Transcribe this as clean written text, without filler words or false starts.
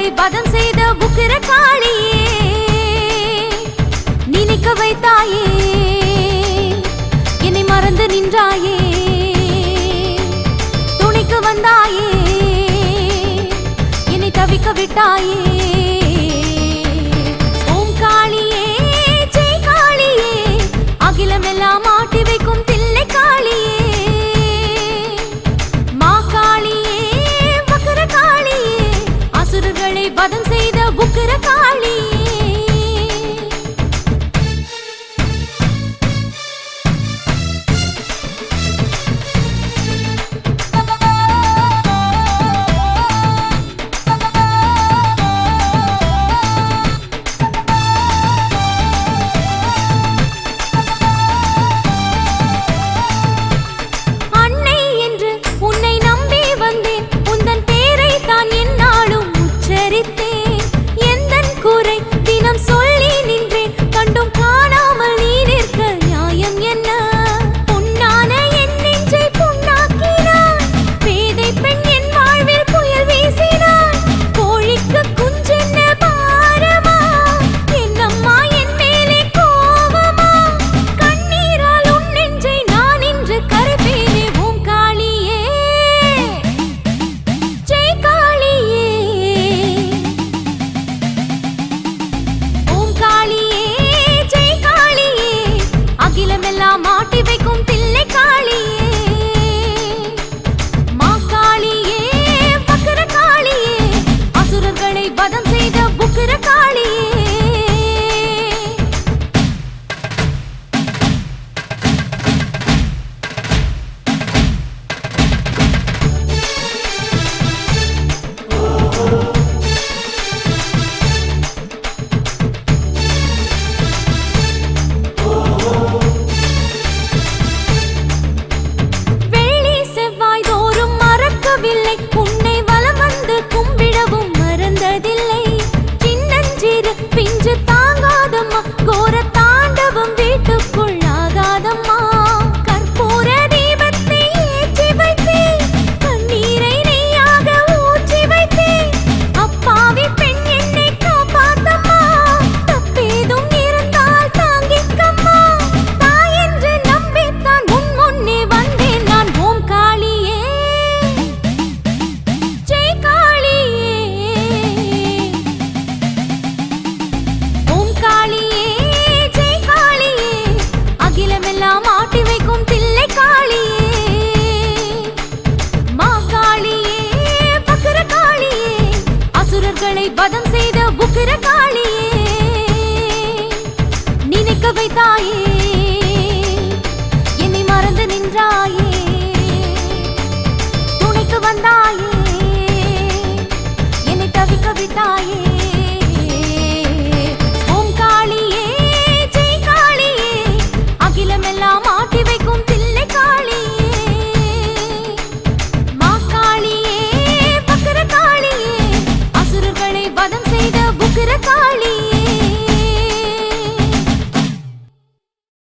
அசுரர்களை வதம் செய்த உக்கிர காளியே, நினைக்க வைத்தாயே என்னை மறந்து நின்றாயே, துணைக்கு வந்தாயே என்னை தவிக்க விட்டாயே. ஓம் காளியே ஜெய் காளியே, அகிலமெல்லாம் ஆட்டி வைக்கும் தில்லை காளியே, மா காளியே வக்கர காளியே, அசுரர்களை வதம் செய்த உக்கிர காளியே. மாட்டி வைக்கும் தில்லை காளியே, மா காளியே வக்கர காளியே, அசுரர்களை வதம் செய்த உக்கிர காளியே. உன்னை வலம் வந்து கும்பிடவும் மறந்ததில்லை, சின்னஞ்சிறு பிஞ்சு தாங்காதம்மா, கோர தாண்டவம் வீட்டுக்குள் ஆகாதம்மா. கற்பூர தீபத்தை ஏற்றி வைத்தேன், கண்ணீரை நெய்யாக ஊற்றி வைத்தேன், அப்பாவி பெண் என்னை காப்பாத்தம்மா, தப்பேதும் இருந்தால் தாங்கிக்கம்மா, தாய் என்று நம்பித்தான் உன் முன்னே வந்தேன் நான். ஓம் காளியே மாட்டி வைக்கும் தில்லை காளியே, மா காளியே வக்கர காளியே, அசுரர்களை வதம் செய்த உக்கிர காளியே, நினைக்க வைத்தாயே